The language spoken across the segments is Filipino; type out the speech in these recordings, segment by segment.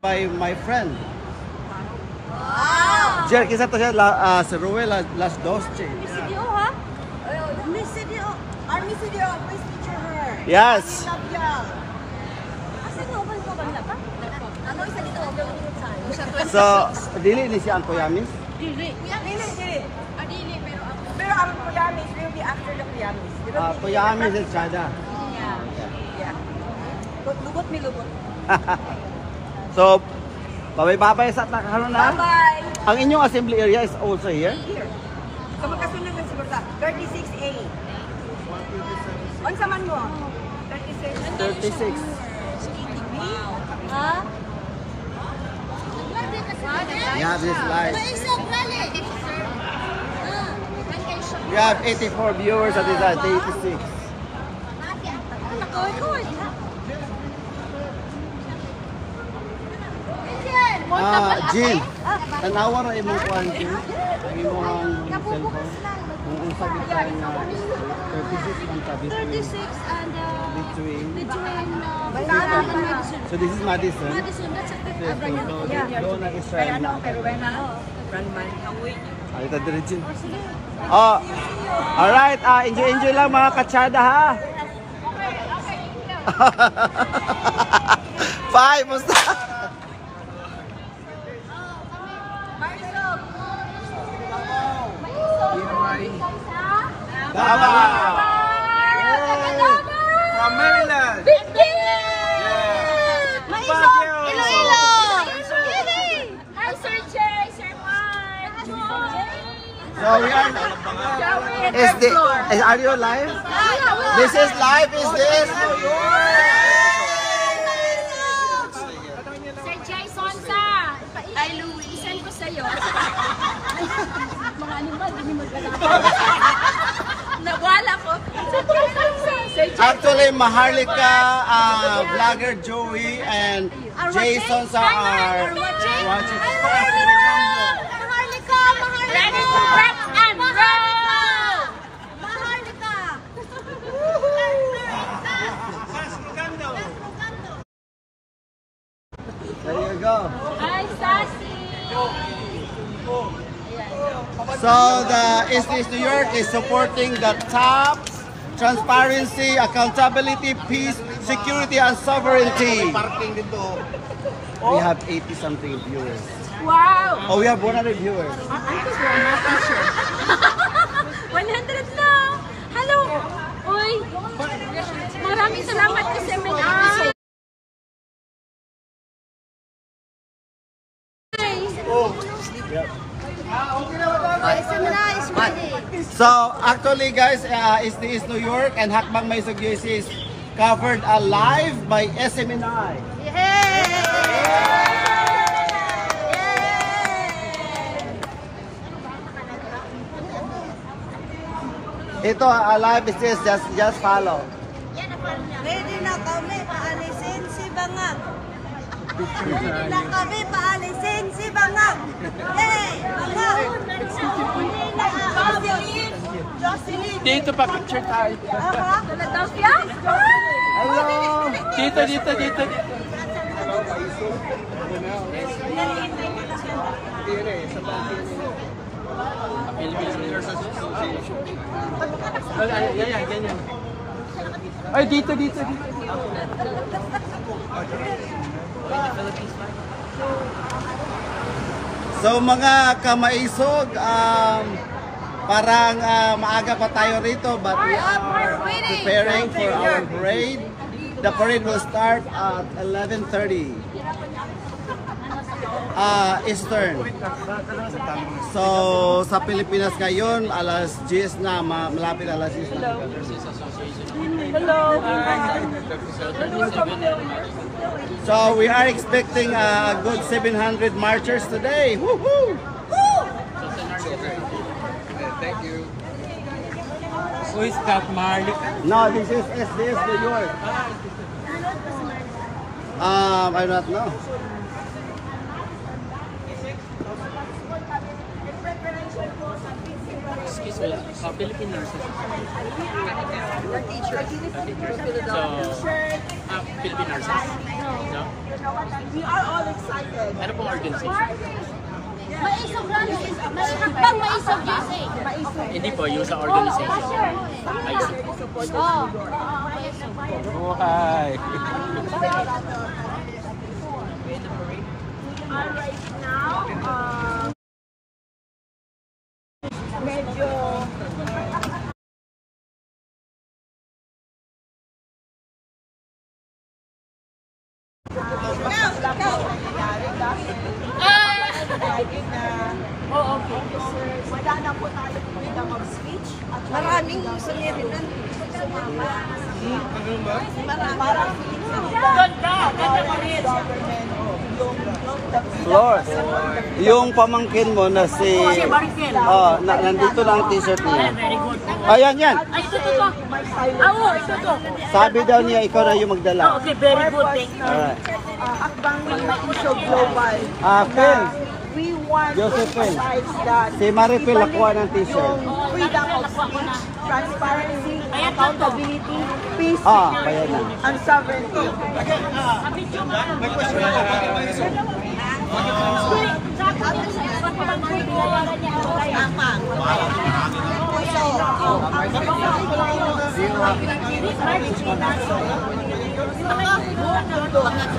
by my friend. Wow! Jer, kisa to siya sa Ruel Las Doce. Miss CDO, ha? Miss CDO. Our Miss CDO, please picture her. Yes. We love you. Asa nga uban ko ba na pa? Ano isa dito over So, dili ni siya ang Kuyamis? Dili. Dili. Dili, pero ang Kuyamis will be after the Kuyamis. Kuyamis is Chada. Yeah. Lubot mi lubot. So, babay-babay sa takahano na. Bye-bye. Ang inyong assembly area is also here? Here. So magkasunod ng siguro sa 36A. Unsa man mo? 36. 36. Ha? We have this live. We have 84 viewers at this 86. Jill, tanawa na imong kuhan, Jill. Ang imong cellphone. Kung unsa bitay na 36 man ta between. 36 and Between. Madison. So this is Madison. Madison, that's a bit Yes, doon na Israel na. Ay, ito din, Jill. Oh, alright. Enjoy lang mga katsada, ha? Bye, musta? From Maryland. Iloilo. Hi, Sir Jay, Sir Mike. So we are. Are you live? This is live. Is this? Sir Jay Sonsa. Ay, Louie. Isend ko sa'yo. Mga animal, hindi magkakatawa. Nawala ko. Actually, Maharlika, vlogger Joey, and Jason are watching. Maharlika. Ready to rock and roll. Maharlika. There you go. Hi, Sassy. So the East New York is supporting the TOPS, transparency, accountability, peace, security, and sovereignty. We have 80-something viewers. Wow. Oh, we have 100 viewers. I think we're not sure. 100 na. Hello. Uy. Maraming salamat kasi may So actually, guys, it's the East New York and Hakbang Maisog UC is covered live by SMNI. Ito, live is this, just follow. Ready na kami paalisin si Bangag. Ready na kami paalisin si Bangag. Hey, Bangag. Jocelyn. Dito pa picture tayo. Philadelphia? Hello! Dito. Ganyan. Ay, dito. So mga kamaisog, parang maaga pa tayo rito but we are preparing for our parade. The parade will start at 11:30 Eastern. So sa Pilipinas ngayon, alas 10 na, malapit alas 10 na. Hello. So we are expecting a good 700 marchers today. Woohoo! Thank you. Who is that, Marlik? No, this is SDS New York. I don't know. Excuse me, Philippine nurses. So, Philippine nurses. No? We are all excited. Ano pong organization? Maisog lang. Hakbang Maisog USA. Hindi po, yung sa organization. ISO. Oh. Buhay! Right now, medyo wala na po tayo freedom of speech at maraming sumiri na sumama. Parang Flor, yung pamangkin mo na si... Oh, nandito lang ang t-shirt niya. Ayan, yan. Ay, ito to. Oo, ito to. Sabi daw niya, ikaw na yung magdala. Okay, very good. Thank you. Alright. Akbang Maisog Global. Phil, We want to Josephine. emphasize that si Maripil nakuha ng t-shirt. yung freedom of speech, transparency, accountability, peace, Bayan na. and sovereignty.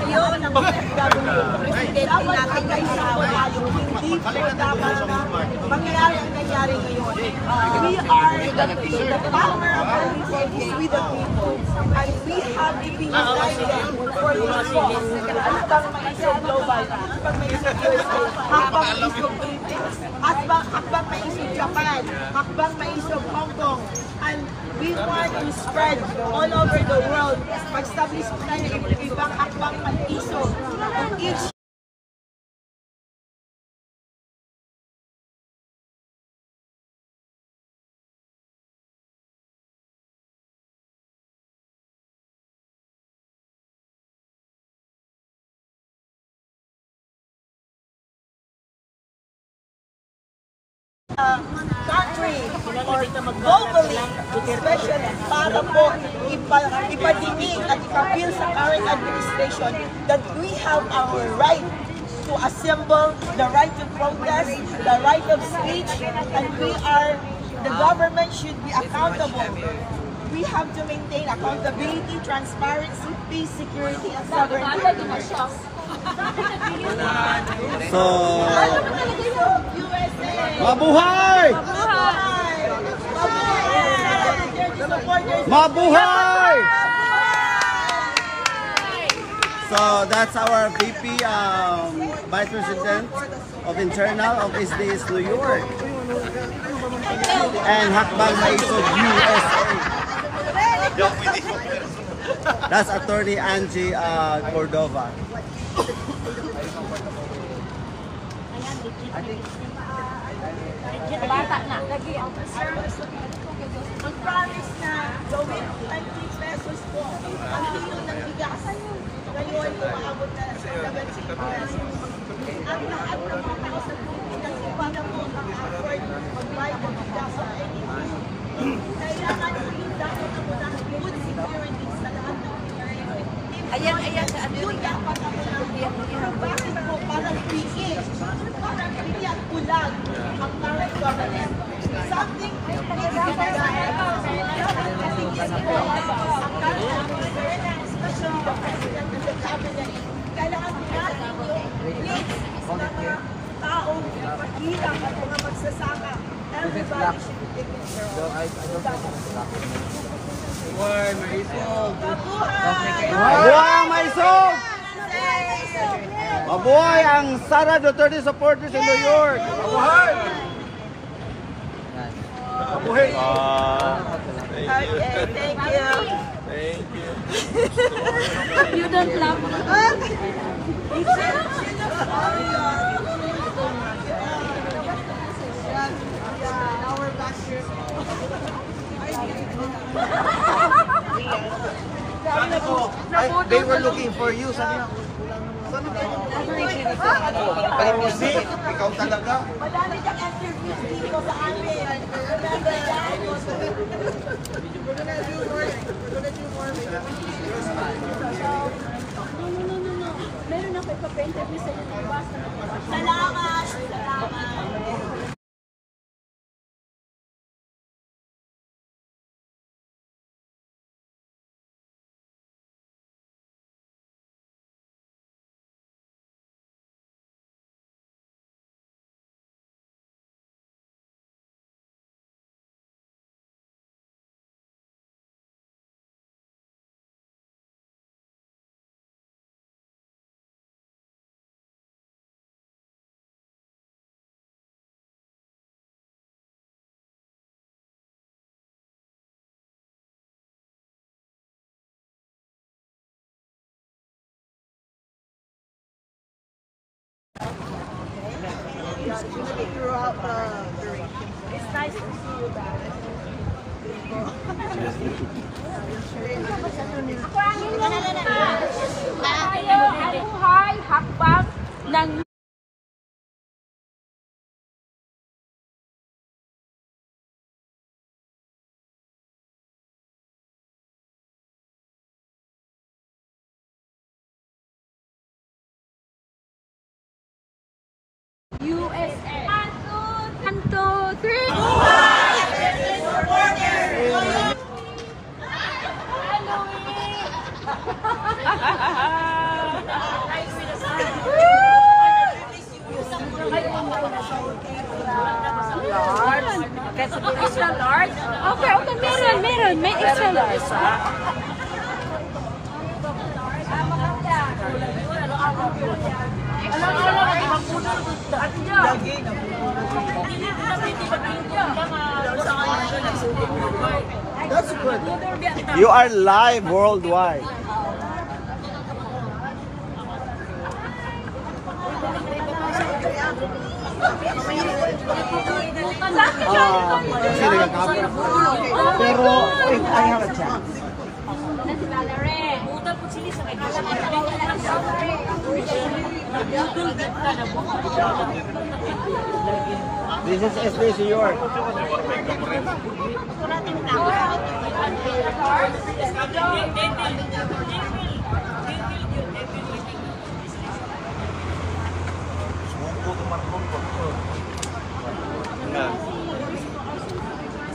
Yun ang presidente natin ay hindi po dapat mangyari ang nangyari ngayon. We are the power of our people is with the people and we have to be united for this cause. Hakbang Maisog Global, Hakbang Maisog USA, Hakbang Maisog Philippines, Hakbang Maisog Japan, Hakbang Maisog Hong Kong, and we want to spread all over the world. Mag-establish po tayo ng ibang Hakbang Maisog on each country or globally, especially para po ipadinig at ipapil sa current administration that we have our right to assemble, the right to protest, the right of speech, and the government should be accountable. We have to maintain accountability, transparency, peace, security, and sovereignty. So, USA! mabuhay! Mabuhay! So that's our VP, Vice President of Internal of SDS New York, and Hakbang Maisog USA. That's Attorney Angie Cordova. Bata na. Mag-promise na gawin 20 pesos po ang kilo ng bigas. Ngayon, umaabot na sa 70 pesos. Ang lahat ng mga tao sa Pilipinas, para po mag-afford mag-buy ng bigas sa anything. Kailangan yung dapat na muna food security sa lahat ng Pilipinas. Ayan, yun dapat na muna. Bakit po parang piki? Parang piki at kulag ang current government. Something especially the president and the cabinet, kailangan natin yung needs ng mga taong mahirap at mga magsasaka. Everybody should be taken care of. Buhay Maisog! Mabuhay! Mabuhay Maisog! Mabuhay ang Sara Duterte supporters in New York! Mabuhay! Mabuhay! Okay, thank you. You don't love me. They were looking for you. Sabi niya, Pero si, ikaw talaga. Madami kang interviews dito sa amin. Remember that? Meron ako ipapainterview sa inyo. Salamat! Salamat! Throughout the duration. It's nice to see you back. Ako ang inyong tayo ang buhay hakbang ng USA. 1, 2, 3. Extra large? Okay, meron. May extra large. That's good. You are live worldwide. Kasi nagkakabit. Pero, I have a chance. This is SBS New York.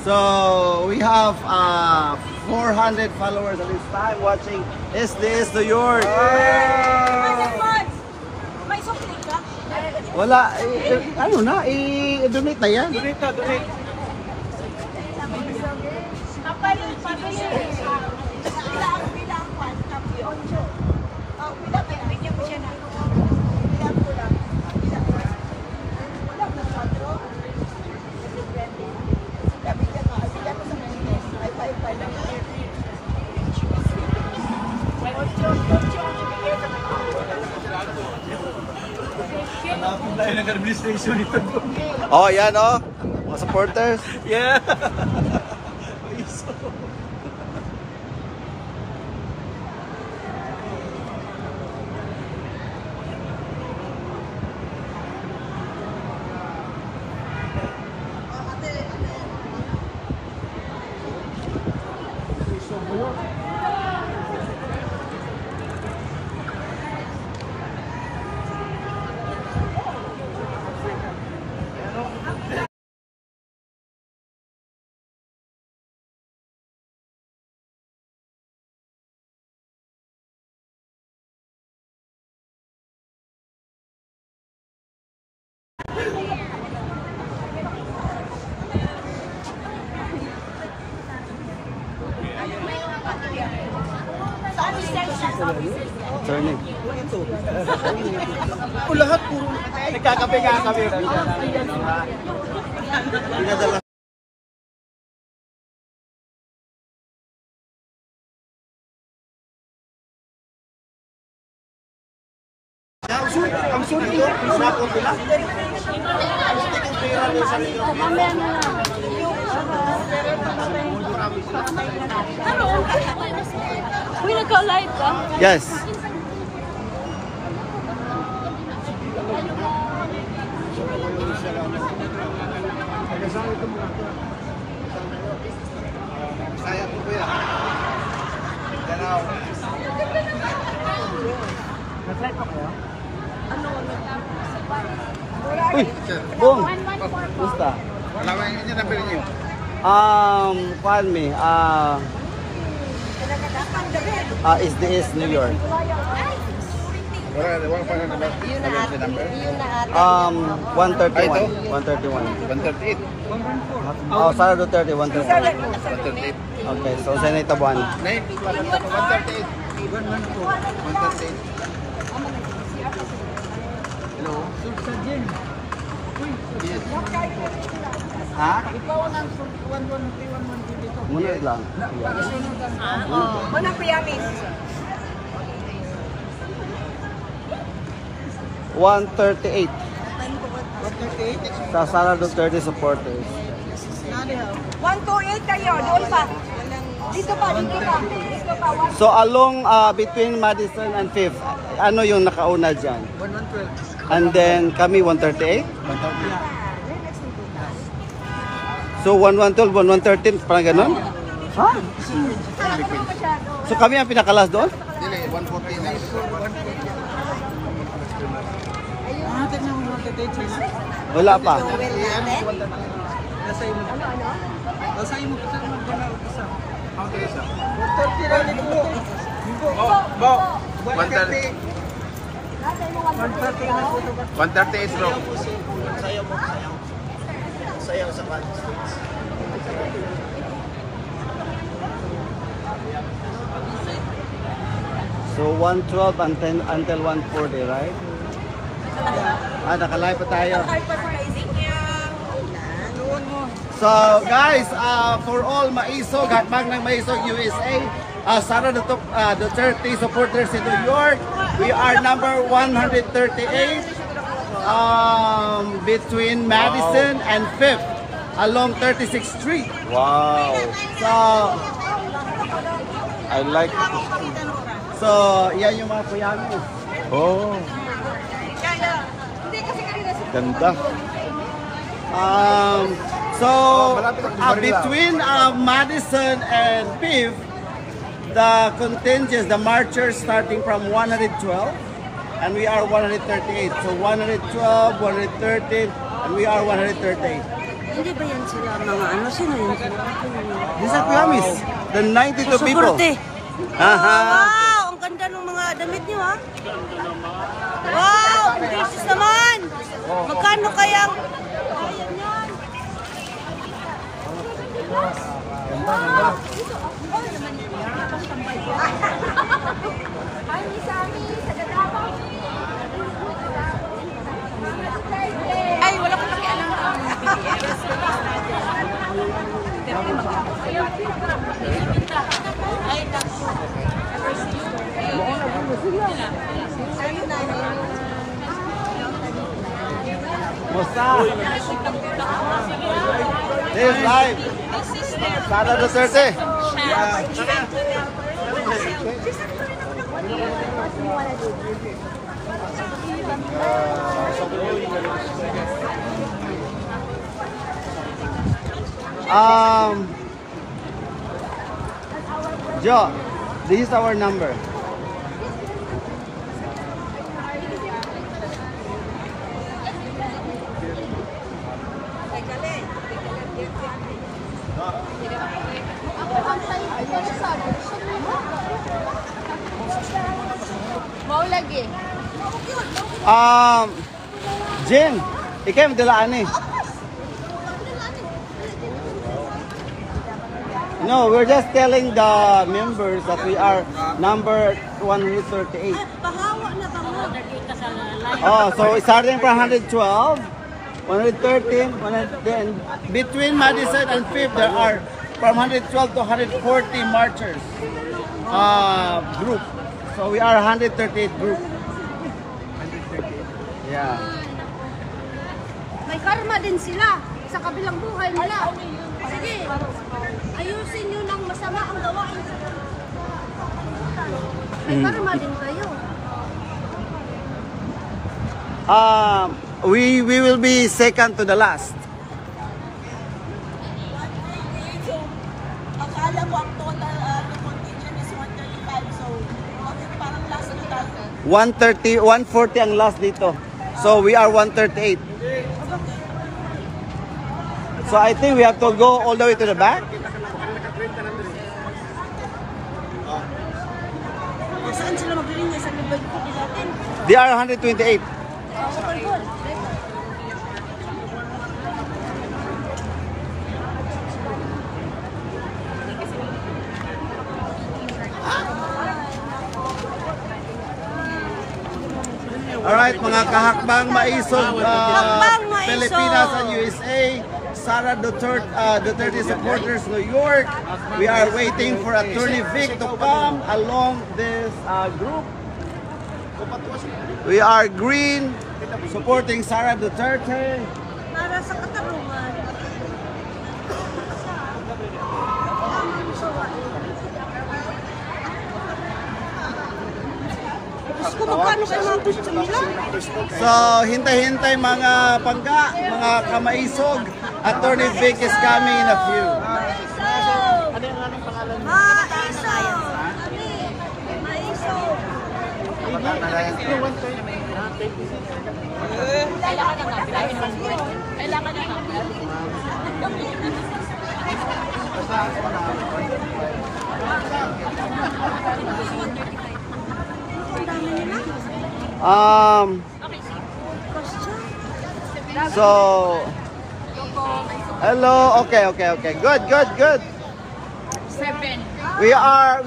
So we have 400 followers at this time watching SBS New York. May sukli ka? Wala, ano na, i-donate na yan. Kapalit, bilang kwan, kampiyon. Bilang, bigyan mo siya na. Bilang ko lang. Bilang ko lang. Bilang na 4. Bigyan ko sa Mendes. Ay, 5 lang. Oh, yan oh. Mga supporters. Yeah. Turning. Lahat puro nagkakape-kakape. Pinadala. Ang sunod ito, pinakot nila. Uy, nagka-live ka? Yes. Saya po kuya. Ganaw. Nag-flight pa kayo? Uy, Bong. 1144 po. Gusta? Wala ba yung number niyo? Kuan me. SDS New York. Wala pa na number. Yun na ate. Yun na ate. 131. 131. 138. Oh, Sara Duterte, 131. 138. Okay, so Senator Buwan. 138. 138. Hello? Ha? Muna lang. Muna po yamin. 138. Sa Sara Duterte supporters. 128 kayo, doon pa. Dito pa, dito pa. Dito pa. So along between Madison and 5th, ano yung nakauna dyan? 1112. And then kami 138? 138. So 1112, 1113, parang ganun? Ha? So kami ang pinakalas doon? Dili, 114 na. Ah, tignan mo yung date sila. Wala pa. Well natin. Nasa imo. Nasa imo kasi magdala isa. Okay, isa. 130 lang ito. Bo. 138 bro. So 112 until 140, right? Nakalive pa tayo. So guys, for all Maisog, hatmag ng Maisog USA, Sara Duterte supporters in New York, we are number 138 between Madison and 5th along 36th Street. Wow. So I like it. So yan yung mga kuyamin. Oh. Ganda. So between Madison and 5th, the contingents, the marchers starting from 112 and we are 138. So 112, 113 and we are 138. Hindi ba yan sila mga ano? Sino yun? These are Kuyamis, the 92 people. Aha. Wow! Ang ganda ng mga damit niyo ha? Wow! Precious naman! Magkano kayang... Ay, wala ko pakialam ang Musta? This is live. Sara Duterte. Joe, this is our number. Mau lagi. Jen, ikaw yung dalaan eh. No, we're just telling the members that we are number 138. Pahawa na ba mo? Oh, so starting from 112, 113, 110. Between Madison and 5th, there are from 112 to 140 marchers group. So we are 138 group. Yeah. May karma din sila sa kabilang buhay nila. Sige, ayusin nyo ng masama ang gawain. May karma din kayo. We will be second to the last. 130, 140 ang last dito. So we are 138. So I think we have to go all the way to the back. Saan sila magaling sa libay ko natin? They are 128. Open goal. Alright, mga kahakbang maisog, Hakbang maisog. Pilipinas and USA, Sara Duterte supporters, New York. We are waiting for Attorney Vic to come along this group. We are green, supporting Sara Duterte. Para sa katarungan. Diyos ko, magkano kayo mga gusto nila? So, hintay-hintay mga pangga, mga kamaisog. Attorney Vic is coming in a few. So, hello. Okay. Good. 7. We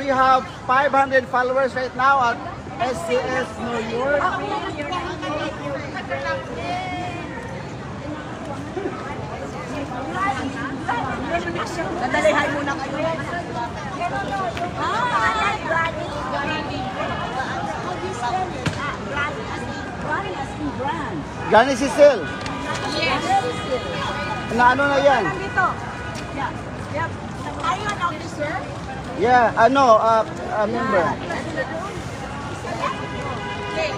have 500 followers right now at SCS New York. Dadalihan muna kayo. Gani Cecil. Yes. Na ano na yan? Dito. Yeah. Yep. Are you an officer? Yeah, ano, member. Okay.